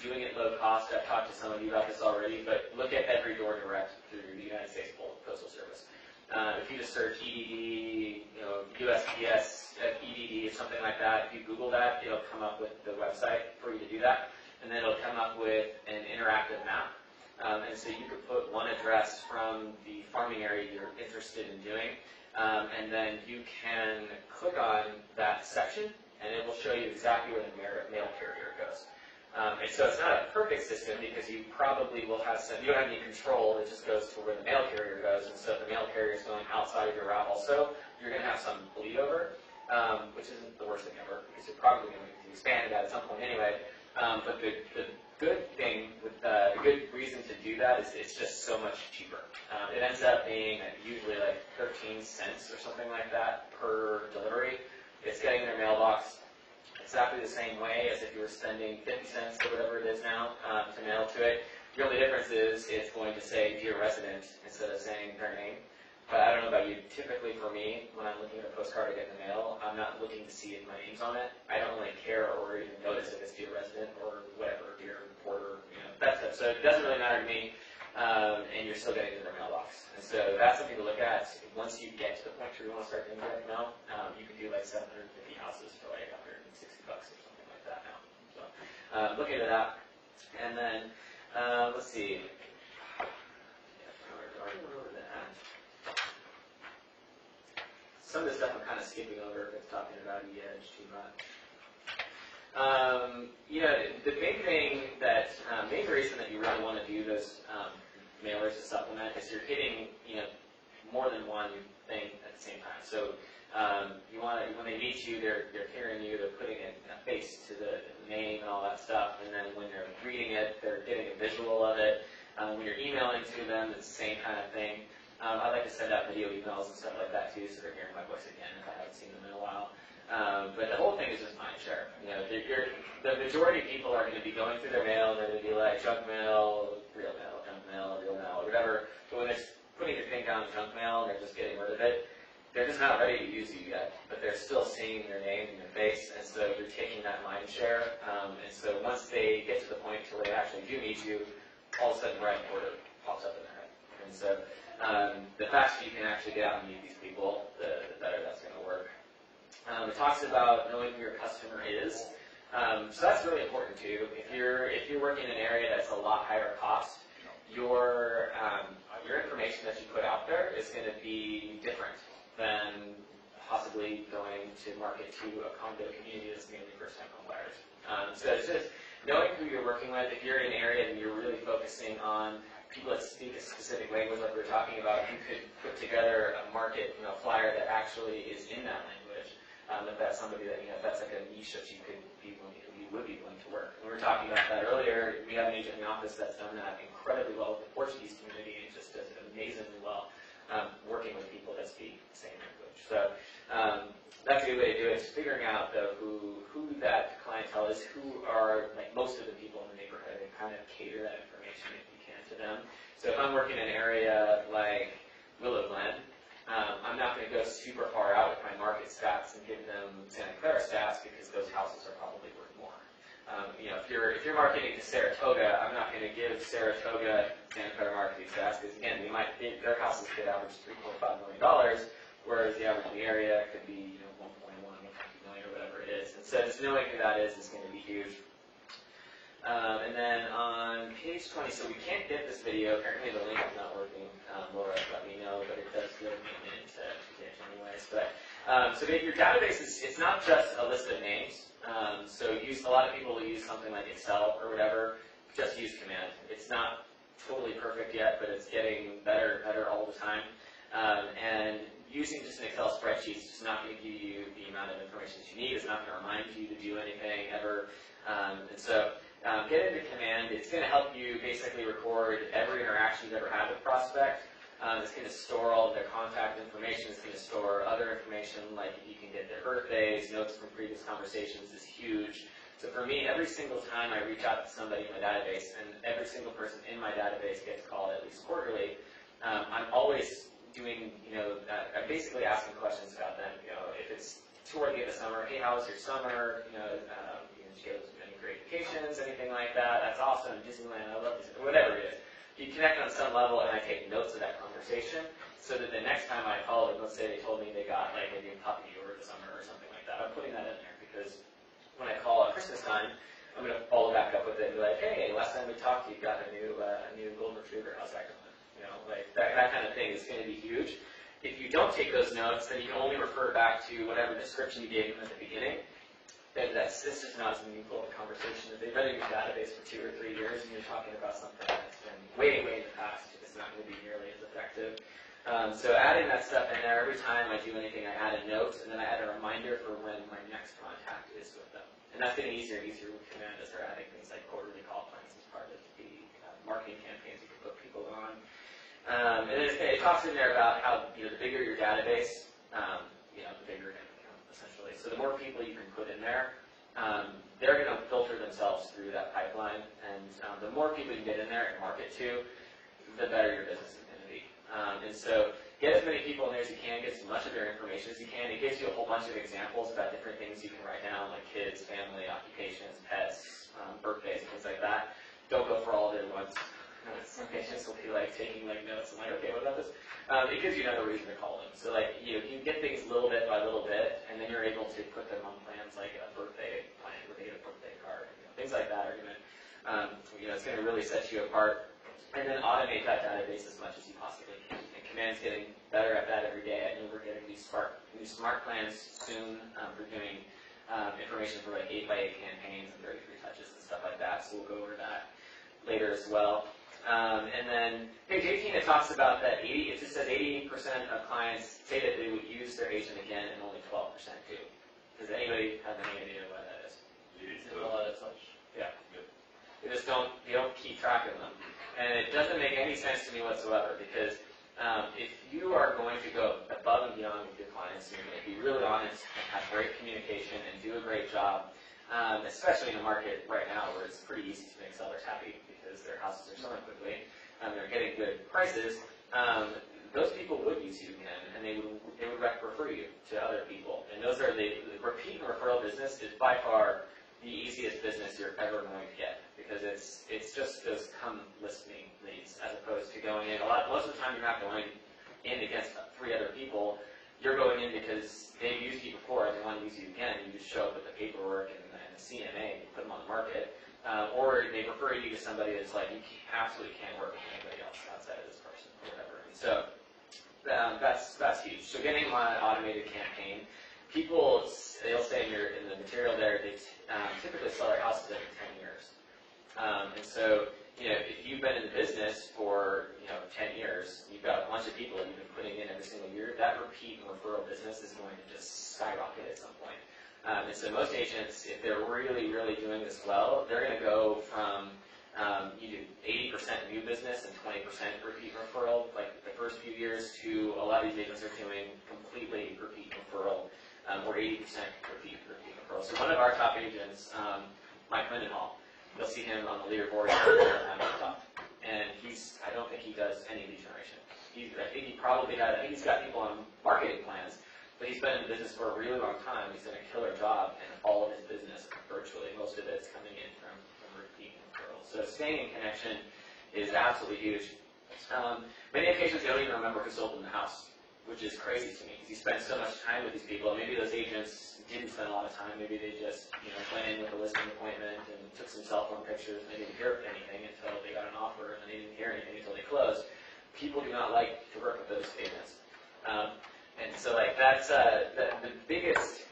doing it low cost, I've talked to some of you about this already, but look at Every Door Direct through the United States Postal Service. If you just search EDD, USPS EDD or something like that, if you Google that, it'll come up with the website for you to do that, and then it'll come up with an interactive map. And so you could put one address from the farming area you're interested in doing, and then you can click on that section, and it will show you exactly where the mail carrier goes. And so it's not a perfect system because you probably will have you don't have any control, it just goes to where the mail carrier goes, and so if the mail carrier is going outside of your route also, you're going to have some bleed over, which isn't the worst thing ever, because you're probably going to expand it at some point anyway. But the good thing, the good reason to do that is it's just so much cheaper. It ends up being usually like 13 cents or something like that per delivery. It's getting in their mailbox exactly the same way as if you were spending 50 cents or whatever it is now to mail to it. The only difference is it's going to say "Dear Resident" instead of saying their name. But I don't know about you. Typically for me, when I'm looking at a postcard I get in the mail, I'm not looking to see if my name's on it. I don't really care or even notice if it's Dear Resident or whatever, Dear Reporter, that stuff. So it doesn't really matter to me, and you're still getting it in their mailbox. And so that's something to look at. Once you get to the point where you want to start doing direct mail, you can do like 750 houses for like $160 or something like that now. So look into that. And then, let's see. Some of this stuff I'm kind of skipping over if it's talking about EDGE too much. The main thing that, main reason that you really want to do those mailers to supplement is you're hitting, more than one thing at the same time. So you want to, when they meet you, they're hearing you, they're putting a face to the name and all that stuff, and then when they're reading it, they're getting a visual of it. When you're emailing to them, it's the same kind of thing. I like to send out video emails and stuff like that too, so they're hearing my voice again if I haven't seen them in a while. But the whole thing is just mind share. The majority of people are going to be going through their mail, and they're going to be like junk mail, real mail, or whatever. But when they're putting your thing down in junk mail and they're just getting rid of it, they're just not ready to use you yet. But they're still seeing your name and your face, and so you're taking that mind share. And so once they get to the point where they actually do meet you, all of a sudden Brian Porter pops up in their head. And so the faster you can actually get out and meet these people, the better that's going to work. It talks about knowing who your customer is. So that's really important too. If you're working in an area that's a lot higher cost, your information that you put out there is going to be different than possibly going to market to a condo community that's mainly first-time home buyers. So it's just knowing who you're working with. If you're in an area and you're really focusing on people that speak a specific language like we were talking about, you could put together a market flyer that actually is in that language. If that's somebody that, if that's like a niche that you would be willing to work. And we were talking about that earlier. We have an agent in the office that's done that incredibly well with the Portuguese community and just does it amazingly well working with people that speak the same language. So that's a good way to do it, is figuring out who that clientele is, who are like most of the people in the neighborhood, and kind of cater that information if you can to them. So if I'm working in an area like Willow Glen, I'm not going to go super far out with my market stats and give them Santa Clara stats because those houses are probably worth more. If you're marketing to Saratoga, I'm not going to give Saratoga Santa Clara marketing stats because again, their houses could average $3.5 million, whereas the average in the area could be 1.1, 1.2 million or whatever it is. And so just knowing who that is going to be huge. And then on page 20, so we can't get this video. Apparently the link is not working. Laura let me know, but it does give me a minute to get it anyways. But so your database it's not just a list of names. So a lot of people will use something like Excel or whatever. Just use command. It's not totally perfect yet, but it's getting better all the time. And using just an Excel spreadsheet is just not going to give you the amount of information that you need. It's not going to remind you to do anything ever. And so get into command. It's going to help you basically record every interaction you've ever had with prospect. It's going to store all of their contact information. It's going to store other information, like if you can get their birthdays, notes from previous conversations is huge. So for me, every single time I reach out to somebody in my database, and every single person in my database gets called at least quarterly, I'm always doing, I'm basically asking questions about them. If it's toward the end of summer, hey, how was your summer? Did you get any great vacations, anything like that? That's awesome. Disneyland, I love this. Whatever it is. You connect on some level, and I take notes of that conversation, so that the next time I call them, let's say they told me they got like maybe a puppy over the summer or something like that, I'm putting that in there because when I call at Christmas time, I'm going to follow back up with it and be like, hey, last time we talked, you got a new golden retriever. How's that going? Like that kind of thing is going to be huge. If you don't take those notes, then you can only refer back to whatever description you gave them at the beginning. This is not as meaningful of a conversation. If they've been in your database for 2 or 3 years and you're talking about something that's been way in the past, it's not going to be nearly as effective. So adding that stuff in there, every time I do anything, I add a note, and then I add a reminder for when my next contact is with them. And that's getting easier and easier with command as they're adding things like quarterly call plans as part of the marketing campaigns you can put people on. And then it talks in there about how the bigger your database, the bigger it becomes, essentially. So the more people you can put in there, they're going to filter themselves through that pipeline, and the more people you get in there and market to, the better your business is going to be. And so get as many people in there as you can, get as much of their information as you can. It gives you a whole bunch of examples about different things you can write down, like kids, family, occupations, pets, birthdays, things like that. Don't go for all of it at once. Some patients will be like taking like notes and like, okay, what about this? It gives you another reason to call them. So like, you get things little bit by little bit, and then you're able to put them on plans like a birthday plan, where they get a birthday card, things like that are gonna, it's gonna really set you apart. And then automate that database as much as you possibly can. And Command's getting better at that every day. I know we're getting these smart plans soon for doing information for like 8x8 campaigns and 33 touches and stuff like that. So we'll go over that later as well. And then page 18, it talks about that it just says 80% of clients say that they would use their agent again, and only 12% do. Does anybody have any idea what that is? Yeah. They just don't keep track of them. And it doesn't make any sense to me whatsoever, because if you are going to go above and beyond with your clients, you're going to be really honest and have great communication and do a great job, especially in a market right now where it's pretty easy to make sellers happy because their houses are selling quickly, they're getting good prices, those people would use you again, and they would refer you to other people. And those are the repeat and referral business is by far the easiest business you're ever going to get, because it's just those come list me leads, as opposed to going in. Most of the time you're not going in against 3 other people. You're going in because they've used you before and they want to use you again. You just show up with the paperwork and the CMA and you put them on the market. Or they refer you to somebody that's like, you absolutely can't work with anybody else outside of this person or whatever. And so that's huge. So getting my automated campaign, people, they'll say in the material there, they typically sell their houses every 10 years. And so, if you've been in the business for 10 years, you've got a bunch of people that you've been putting in every single year, that repeat and referral business is going to just skyrocket at some point. And so most agents, if they're really, really doing this well, they're going to go from you do 80% new business and 20% repeat referral, like the first few years, to a lot of these agents are doing completely repeat referral, or 80% repeat referral. So one of our top agents, Mike Mendenhall, you'll see him on the leaderboard at the top. And I don't think he does any lead generation. I think he's got people on marketing plans, but he's been in the business for a really long time. He's done a killer job, and all of his business, virtually, most of it's coming in from repeat referrals. So staying in connection is absolutely huge. Many occasions they don't even remember who sold them the house, which is crazy to me, because you spend so much time with these people. Maybe those agents didn't spend a lot of time. Maybe they just went in with a listing appointment and took some cell phone pictures, and they didn't hear anything until they got an offer, and they didn't hear anything until they closed. People do not like to work with those agents. And so that's the biggest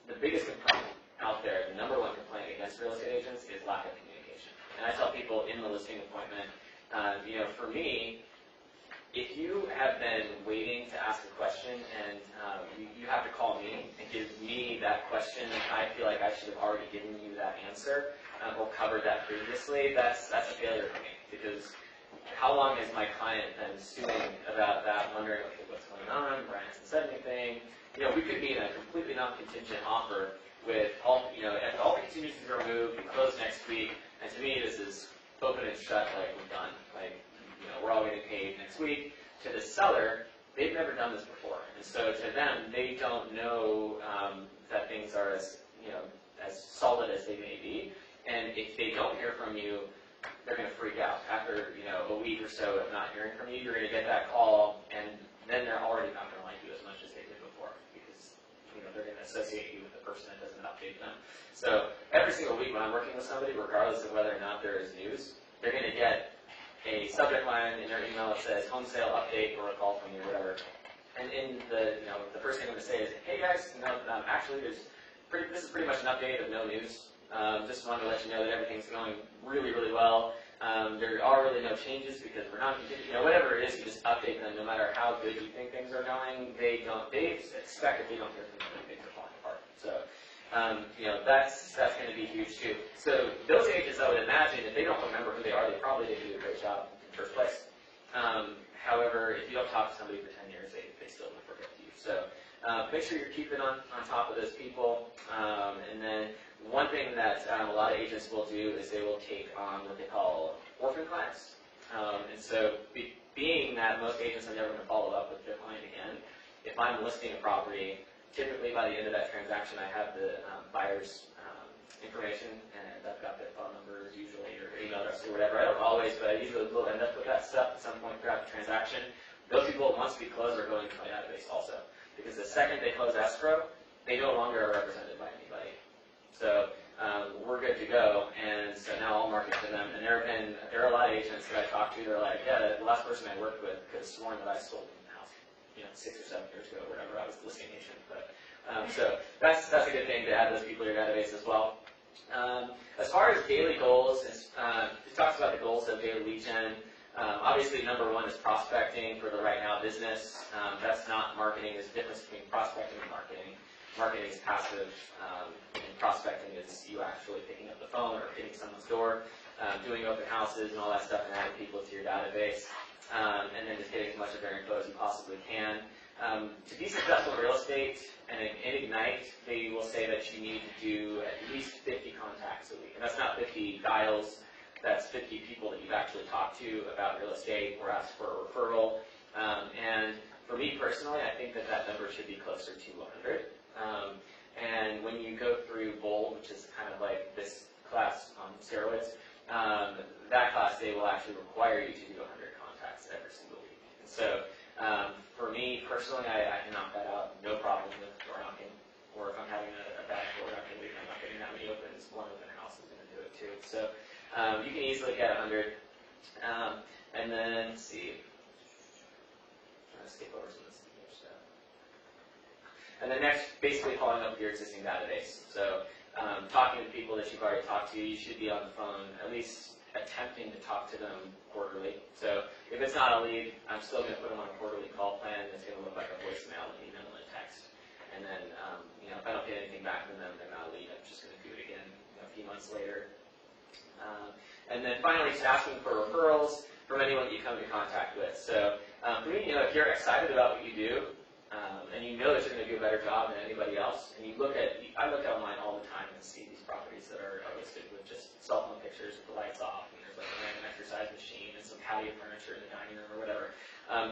complaint out there, the number one complaint against real estate agents is lack of communication. And I tell people in the listing appointment, for me, if you have been waiting to ask a question and you have to call me and give me that question, and I feel like I should have already given you that answer or covered that previously, that's a failure for me, because how long has my client been stewing about that, wondering, okay, what's going on, Brian hasn't said anything. We could be in a completely non-contingent offer with all the contingencies are removed, we close next week, and to me this is open and shut, like we're done. We're all getting paid next week. To the seller, they've never done this before, and so to them, they don't know that things are as solid as they may be. And if they don't hear from you, they're going to freak out. After a week or so of not hearing from you, you're going to get that call, and then they're already not going to like you as much as they did before, because they're going to associate you with the person that doesn't update them. So every single week when I'm working with somebody, regardless of whether or not there is news, they're going to get a subject line in their email that says home sale update or a call from you or whatever. And in the first thing I'm going to say is, hey guys, actually this is pretty much an update of no news. Just wanted to let you know that everything's going really, really well. There are really no changes because we're not, whatever it is, you just update them. No matter how good you think things are going, they expect if they don't hear from you, things are falling apart. So, that's going to be huge too. So those agents, I would imagine, if they don't remember who they are, they probably didn't do a great job in the first place. However, if you don't talk to somebody for 10 years, they still will forget you. So make sure you're keeping on top of those people. And then one thing that a lot of agents will do is they will take on what they call orphan clients. And so being that most agents are never going to follow up with their client again, if I'm listing a property, typically by the end of that transaction I have the buyer's information, and I've got their phone numbers usually, or email address or whatever. I don't always, but I usually will end up with that stuff at some point throughout the transaction. Those people, once we close, are going to my database also. Because the second they close escrow, they no longer are represented by anybody. So we're good to go, and so now I'll market to them. And there are a lot of agents that I talk to, they're like, yeah, the last person I worked with could have sworn that I sold them the house, 6 or 7 years ago, whatever, I was the listing agent. But so that's a good thing to add those people to your database as well. As far as daily goals, it talks about the goals of daily lead gen. Obviously, number one is prospecting for the right now business. That's not marketing. There's a difference between prospecting and marketing. Marketing is passive, and prospecting is you actually picking up the phone or hitting someone's door, doing open houses and all that stuff, and adding people to your database, and then just getting as much of their info as you possibly can. To be successful in real estate and in Ignite, they will say that you need to do at least 50 contacts a week. And that's not 50 dials, that's 50 people that you've actually talked to about real estate or asked for a referral. And for me personally, I think that number should be closer to 100. And when you go through BOLD, which is kind of like this class on steroids, that class, they will actually require you to do 100 contacts every single week. And so for me personally, I can knock that out, no problem with door knocking. Or if I'm having a bad door knocking week, I'm not getting that many opens, one open house is going to do it too. So you can easily get 100. And then, let's see, I'm trying to skip over some of this stuff. And then next, basically following up with your existing database. So talking to people that you've already talked to, you should be on the phone at least attempting to talk to them quarterly. So if it's not a lead, I'm still going to put them on a quarterly call plan. It's going to look like a voicemail, an email, and a text. And then, if I don't get anything back from them, they're not a lead. I'm just going to do it again a few months later. And then finally, just asking for referrals from anyone that you come into contact with. So for me, if you're excited about what you do, and you know that you're going to do a better job than anybody else, and I look online all the time and see these properties that are listed with just cell phone pictures with the lights off, and there's like a random exercise machine and some patio furniture in the dining room or whatever.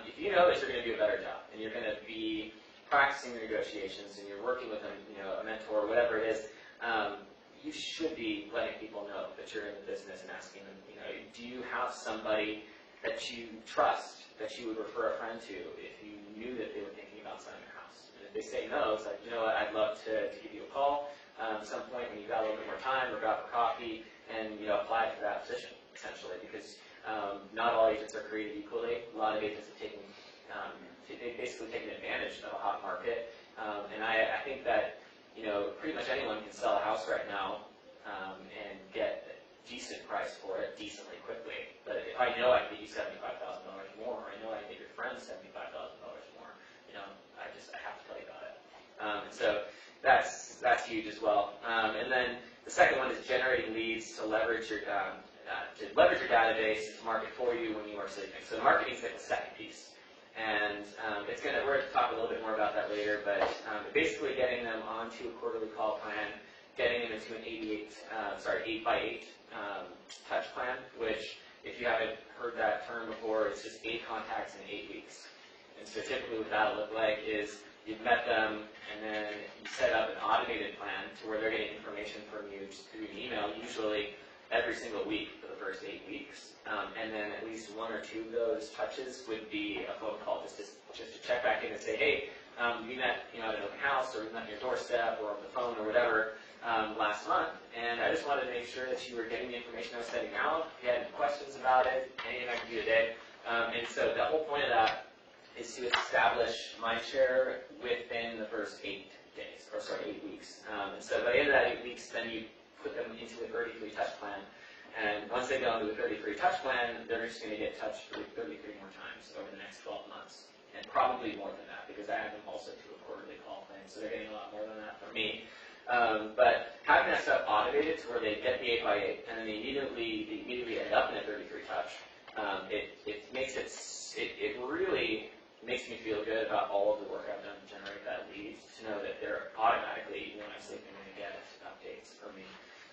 If you know that you're going to do a better job, and you're going to be practicing your negotiations, and you're working with a mentor, whatever it is, you should be letting people know that you're in the business and asking them, do you have somebody that you trust, that you would refer a friend to if you knew that they were thinking about selling their house? And if they say no, it's like, what, I'd love to give you a call at some point when you've got a little bit more time, or go out for coffee, and apply for that position, essentially, because not all agents are created equally. A lot of agents have they've basically taken advantage of a hot market, and I think that pretty much anyone can sell a house right now and get a decent price for it decently quickly. But if I know I can get you $75,000 more, or I know I can get your friends $75,000 more, I have to tell you about it. So that's huge as well. And then the second one is generating leads to leverage your database to market for you when you are sleeping. So marketing is like the second piece. And we're going to talk a little bit more about that later, but basically getting them onto a quarterly call plan, getting them into an 8x8 touch plan, which, if you haven't heard that term before, it's just 8 contacts in 8 weeks. And so typically what that'll look like is you've met them, and then you set up an automated plan to where they're getting information from you just through an email, usually every single week for the first 8 weeks. And then at least 1 or 2 of those touches would be a phone call just to check back in and say, hey, we met at an open house, or we met on your doorstep, or on the phone, or whatever, last month, and I just wanted to make sure that you were getting the information I was sending out. If you had any questions about it, anything I could do today. And so the whole point of that is to establish mindshare within the first 8 weeks. And so by the end of that 8 weeks, then you put them into a 33 touch plan. And once they go into a 33 touch plan, they're just going to get touched 33 more times over the next 12 months. And probably more than that, because I have them also to a quarterly call plan, so they're getting a lot more than that from me. But having that stuff automated to where they get the 8x8, and then they immediately end up in a 33 touch, it really makes me feel good about all of the work I've done to generate that lead, to know that they're automatically, when I'm sleeping, going to get updates from me.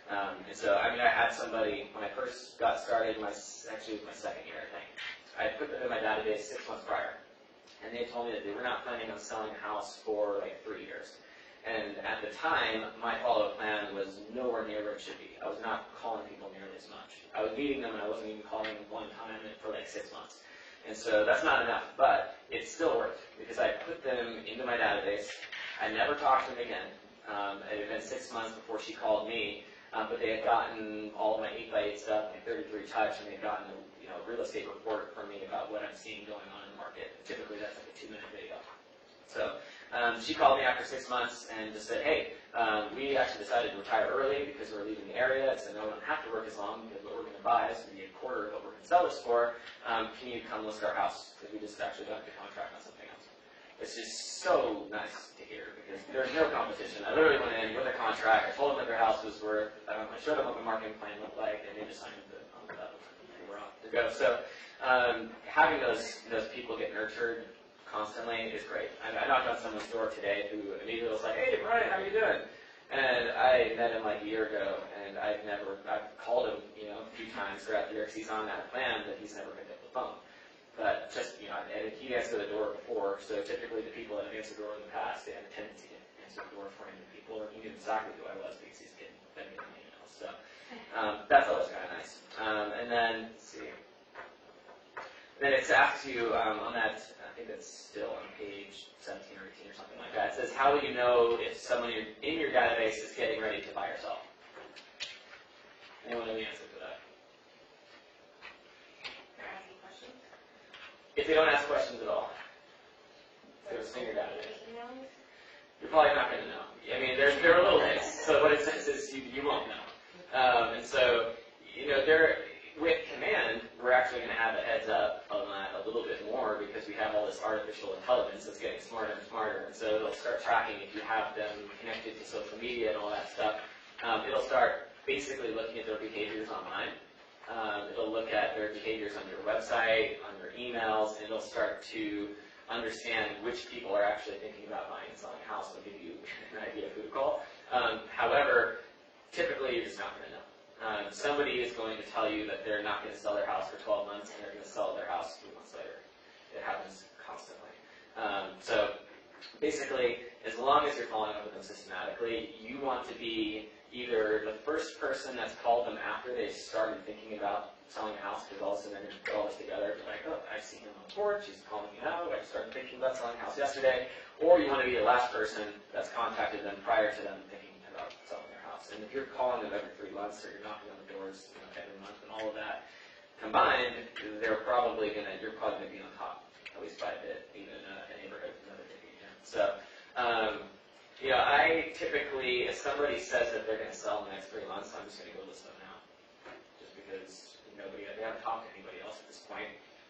And so, I mean, I had somebody, when I first got started, actually it was my second year, I think, I put them in my database 6 months prior. And they told me that they were not planning on selling a house for like 3 years. And at the time, my follow-up plan was nowhere near where it should be. I was not calling people nearly as much. I was meeting them and I wasn't even calling them one time for like 6 months. And so that's not enough, but it still worked because I put them into my database. I never talked to them again. It had been 6 months before she called me, but they had gotten all of my 8x8 stuff, my 33 touch, and they had gotten a real estate report from me about what I'm seeing going on in the market. Typically that's like a 2-minute video. So she called me after 6 months and just said, hey, we actually decided to retire early because we're leaving the area. So no, we don't have to work as long because what we're going to buy is going to be a quarter of what we're going to sell this for. Can you come list our house? Because we just actually got the contract on something else. It's just so nice to hear because there's no competition. I literally went in with a contract. I told them what their house was worth. I showed them what my marketing plan looked like, and they just signed the we're off to go. So having those people get nurtured constantly is great. I knocked on someone's door today who immediately was like, hey, Brian, how you doing? And I met him like a year ago, and I've called him, a few times throughout the year because he's on that plan, but he's never picked up the phone. But just, and he answered the door before, so typically the people that have answered the door in the past, they have a tendency to answer the door for him people, and he knew exactly who I was because he's been getting emails. So that's always kind of nice. And then, let's see. Then it asks you on that, I think that's still on page 17 or 18 or something like that. It says, how will you know if someone in your database is getting ready to buy or sell? Anyone know the answer to that? They're asking questions. If they don't ask questions at all, they're in your database. Emails? You're probably not going to know. I mean, there are little hints. So what it says is you won't know. And so, with Command, we're actually going to have a heads up on that a little bit more because we have all this artificial intelligence that's getting smarter and smarter. And so it'll start tracking if you have them connected to social media and all that stuff. It'll start basically looking at their behaviors online. It'll look at their behaviors on your website, on your emails, and it'll start to understand which people are actually thinking about buying and selling a house. It'll give you an idea of who to call. However, typically you're just not going to know. Somebody is going to tell you that they're not going to sell their house for 12 months and they're going to sell their house 3 months later. It happens constantly. So basically, as long as you're following up with them systematically, you want to be either the first person that's called them after they started thinking about selling a house, because all of a sudden they're going to put all this together, like, oh, I've seen him on the porch, he's calling me now, I started thinking about selling a house yesterday, or you want to be the last person that's contacted them prior to them thinking about selling their house. And if you're calling them every 3 months, or you're knocking on the doors every month, and all of that combined, you're probably going to be on top, at least by a bit, even in a neighborhood with another big agent. So, I typically, if somebody says that they're going to sell in the next 3 months, I'm just going to go list them now, just because they haven't talked to anybody else at this point,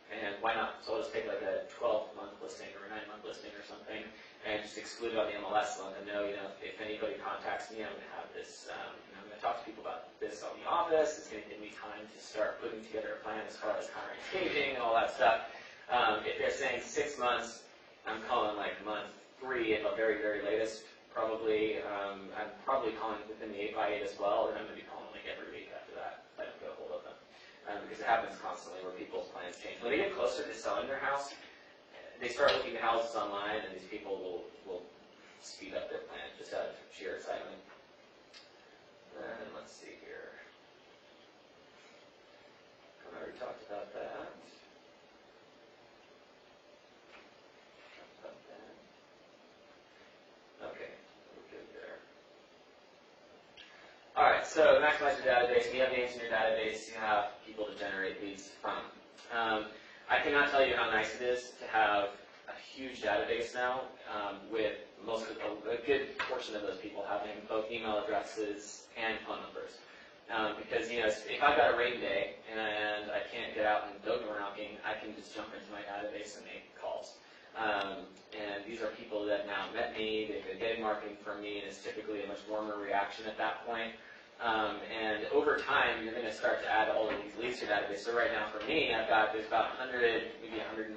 and why not? So I'll just take like a 12-month listing or a 9-month listing or something, and just exclude it on the MLS and let them know, if anybody contacts me, I'm going to have this, I'm going to talk to people about this on the office. It's going to give me time to start putting together a plan as far as hiring, staging, and all that stuff. If they're saying 6 months, I'm calling like month 3 at the very, very latest. Probably, I'm probably calling within the 8x8 as well, and I'm going to be calling like every week after that if I don't get a hold of them. Because it happens constantly where people's plans change. When they get closer to selling their house, they start looking at houses online, and these people will speed up their plan just out of sheer excitement. And let's see here. I already talked about that. Okay, we're good there. All right, so maximize your database. When you have names in your database, you have people to generate leads from. I cannot tell you how nice it is to have a huge database now with a good portion of those people having both email addresses and phone numbers. Because, if I've got a rain day and I can't get out and go door knocking, I can just jump into my database and make calls. And these are people that now met me, they've been getting marketing from me, and it's typically a much warmer reaction at that point. And over time, you're going to start to add all of these leads to your database. So right now for me, there's about 100, maybe 115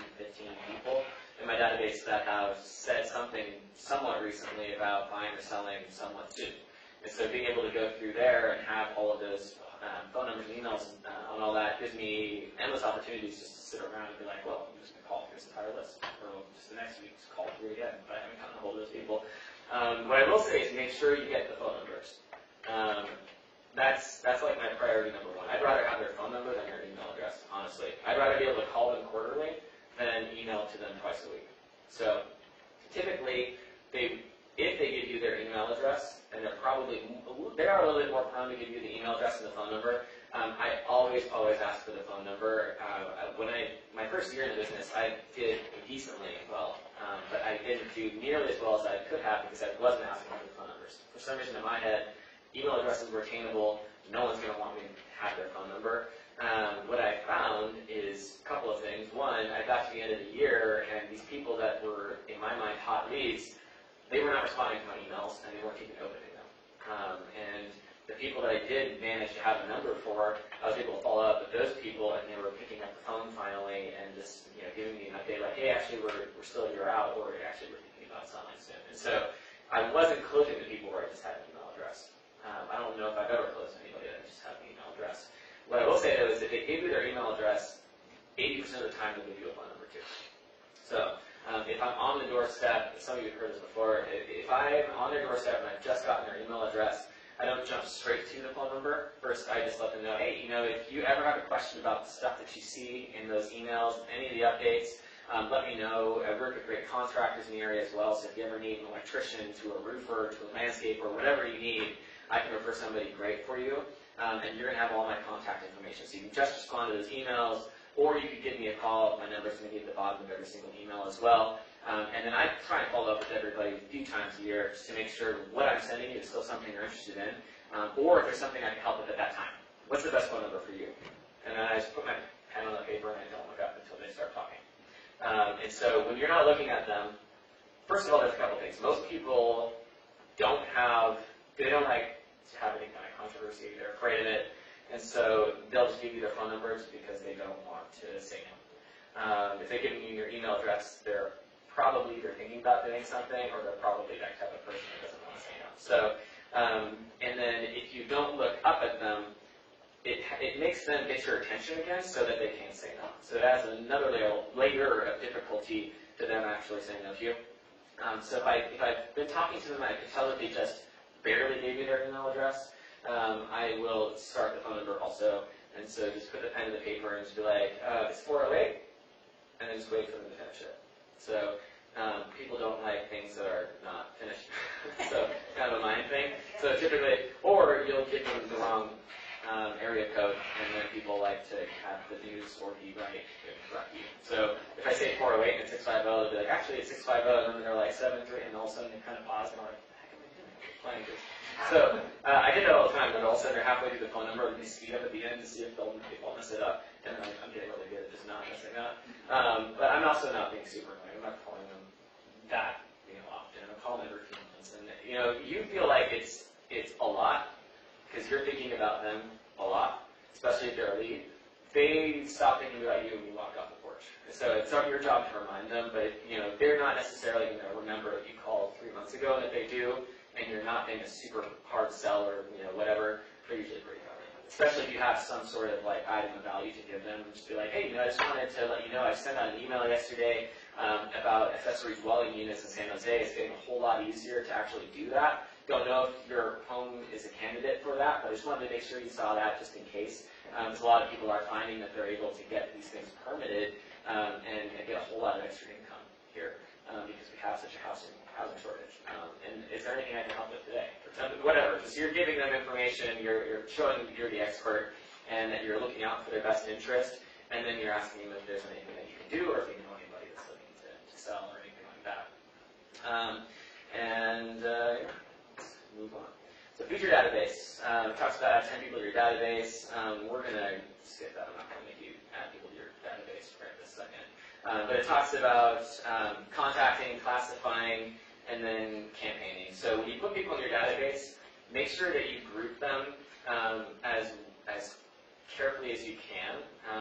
people in my database that have said something somewhat recently about buying or selling somewhat soon. And so being able to go through there and have all of those phone numbers and emails on all that gives me endless opportunities just to sit around and be like, well, I'm just going to call through this entire list. Or just the next week, just call through again if I haven't gotten a hold of those people. What I will say is make sure you get the phone numbers. That's like my priority number one. I'd rather have their phone number than their email address, honestly. I'd rather be able to call them quarterly than email to them twice a week. So typically, if they give you their email address, and they are a little bit more prone to give you the email address and the phone number. I always ask for the phone number. My first year in the business, I did decently well, but I didn't do nearly as well as I could have because I wasn't asking for the phone numbers. For some reason in my head, email addresses were attainable. No one's going to want me to have their phone number. What I found is a couple of things. One, I got to the end of the year, and these people that were, in my mind, hot leads, they were not responding to my emails, and they weren't even opening them. And the people that I did manage to have a number for, I was able to follow up with those people, and they were picking up the phone finally and just giving me an update like, hey, actually, we're still a year out, or actually, we're thinking about selling soon. And so I wasn't closing the people where I just had an email address. I don't know if I've ever closed anybody that just had an email address. What I will say, though, is if they gave you their email address, 80% of the time they'll give you a phone number, too. So if I'm on the doorstep, some of you have heard this before, if I'm on their doorstep and I've just gotten their email address, I don't jump straight to the phone number. First, I just let them know, hey, if you ever have a question about the stuff that you see in those emails, any of the updates, let me know. I work with great contractors in the area as well, so if you ever need an electrician to a roofer to a landscaper, whatever you need, I can refer somebody great for you. And you're going to have all my contact information. So you can just respond to those emails, or you could give me a call. My number's going to be at the bottom of every single email as well. And then I try and follow up with everybody a few times a year just to make sure what I'm sending you is still something you're interested in, or if there's something I can help with at that time. What's the best phone number for you? And then I just put my pen on the paper and I don't look up until they start talking. And so when you're not looking at them, first of all, there's a couple things. Most people they don't like to have any kind of controversy. They're afraid of it. And so they'll just give you their phone numbers because they don't want to say no. If they're giving you your email address, they're probably either thinking about doing something or they're probably that type of person that doesn't want to say no. So, and then if you don't look up at them, it makes them get your attention again so that they can't say no. So it adds another layer of difficulty to them actually saying no to you. So if I've been talking to them, I can tell that they just barely gave me their email address. I will start the phone number also, and so just put the pen to the paper and just be like, it's 408, and then just wait for them to finish it. So people don't like things that are not finished, so kind of a mind thing. So typically, or you'll give them the wrong area code, and then people like to have the news or be right and correct you. So if I say 408 and it's 650, they'll be like, actually it's 650, and then they're like 73, and all of a sudden they kind of pause and they're like, what the heck am I doing? Playing this. So I did that all the time, but all of a sudden they're halfway through the phone number and they speed up at the end to see if they'll mess it up, and then I'm getting really good at just not messing up. But I'm also not being super annoying. I'm not calling them that often. I'm calling every few months, and you feel like it's a lot because you're thinking about them a lot, especially if they're a lead. They stop thinking about you when you walk off the porch. So it's not your job to remind them, but they're not necessarily going to remember if you called 3 months ago, and if they do, and you're not being a super hard sell or whatever, they're usually pretty covered. Especially if you have some sort of item of value to give them, just be like, hey, I just wanted to let you know I sent out an email yesterday about accessory dwelling units in San Jose. It's getting a whole lot easier to actually do that. Don't know if your home is a candidate for that, but I just wanted to make sure you saw that just in case. Because a lot of people are finding that they're able to get these things permitted and get a whole lot of extra income here because we have such a housing shortage. And is there anything I can help with today? Whatever. Just you're giving them information, you're showing that you're the expert, and that you're looking out for their best interest, and then you're asking them if there's anything that you can do, or if you know anybody that's looking to sell or anything like that. Let's move on. So feature database. It talks about 10 people to your database. We're going to skip that. I'm not going to make you add people to your database right this second. But it talks about contacting, classifying, and then campaigning. So when you put people in your database, make sure that you group them as carefully as you can.